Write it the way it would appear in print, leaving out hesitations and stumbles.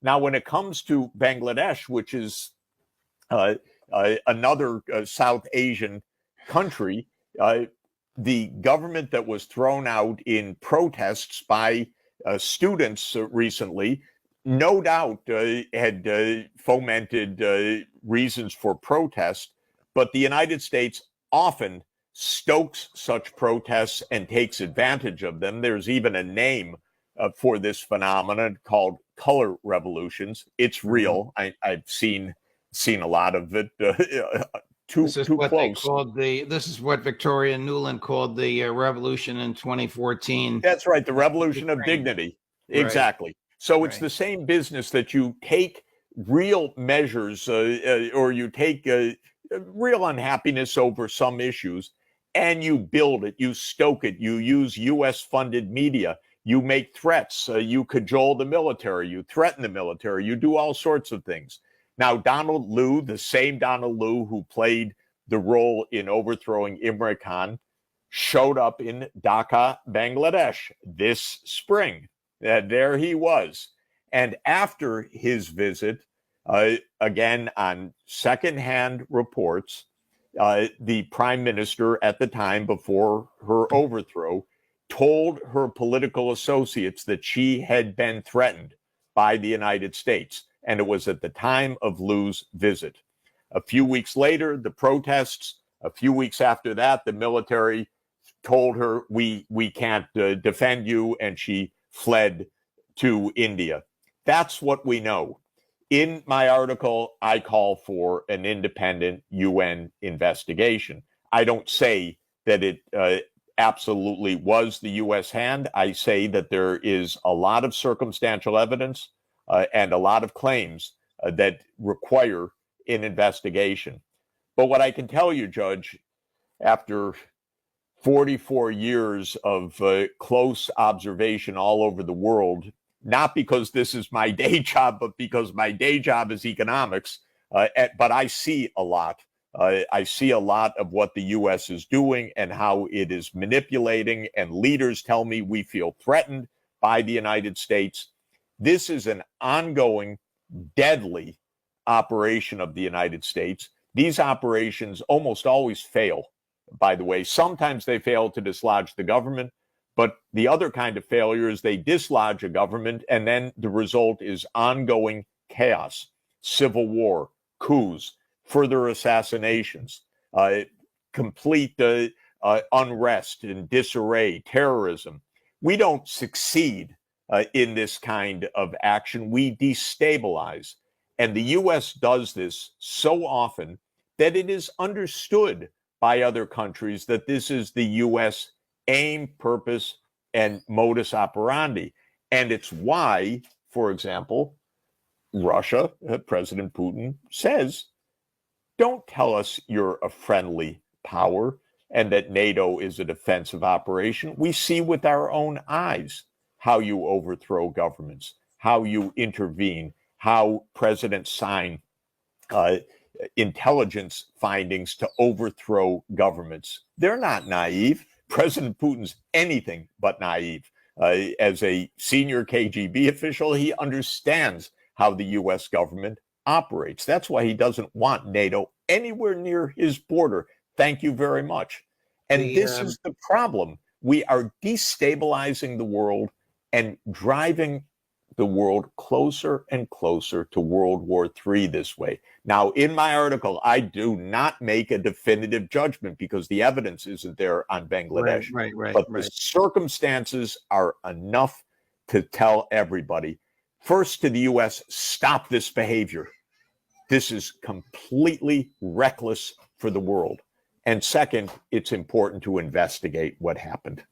Now, when it comes to Bangladesh, which is another South Asian country, the government that was thrown out in protests by students recently, no doubt had fomented reasons for protest, but the United States often stokes such protests and takes advantage of them. There's even a name for this phenomenon called color revolutions. It's real. I've seen a lot of it. This is what they called this is what Victoria Nuland called the revolution in 2014. That's right, the revolution of dignity. Exactly. Right. So it's the same business that you take real measures or you take real unhappiness over some issues and you build it, you stoke it, you use US funded media, you make threats, you cajole the military, you threaten the military, you do all sorts of things. Now, Donald Liu, the same Donald Liu who played the role in overthrowing Imran Khan, showed up in Dhaka, Bangladesh this spring. There he was. And after his visit, again, on secondhand reports, the prime minister at the time before her overthrow told her political associates that she had been threatened by the United States. And it was at the time of Liu's visit. A few weeks later, the protests. A few weeks after that, the military told her, we can't defend you, and she fled to India. That's what we know. In my article, I call for an independent UN investigation. I don't say that it absolutely was the U.S. hand. I say that there is a lot of circumstantial evidence and a lot of claims that require an investigation. But what I can tell you, Judge, after 44 years of close observation all over the world, not because this is my day job, but because my day job is economics, but I see a lot. I see a lot of what the U.S. is doing and how it is manipulating, and leaders tell me we feel threatened by the United States. This is an ongoing, deadly operation of the United States. These operations almost always fail, by the way. Sometimes they fail to dislodge the government, but the other kind of failure is they dislodge a government, and then the result is ongoing chaos, civil war, coups, further assassinations, complete unrest and disarray, terrorism. We don't succeed in this kind of action. We destabilize. And the U.S. does this so often that it is understood by other countries that this is the U.S. aim, purpose, and modus operandi. And it's why, for example, Russia, President Putin says, don't tell us you're a friendly power and that NATO is a defensive operation. We see with our own eyes how you overthrow governments, how you intervene, how presidents sign intelligence findings to overthrow governments. They're not naive. President Putin's anything but naive. As a senior KGB official, he understands how the U.S. government operates. That's why he doesn't want NATO anywhere near his border. Thank you very much. And this is the problem. We are destabilizing the world and driving the world closer and closer to World War III this way. Now, in my article, I do not make a definitive judgment because the evidence isn't there on Bangladesh. Right. But the circumstances are enough to tell everybody. First, to the U.S., stop this behavior. This is completely reckless for the world. And second, it's important to investigate what happened.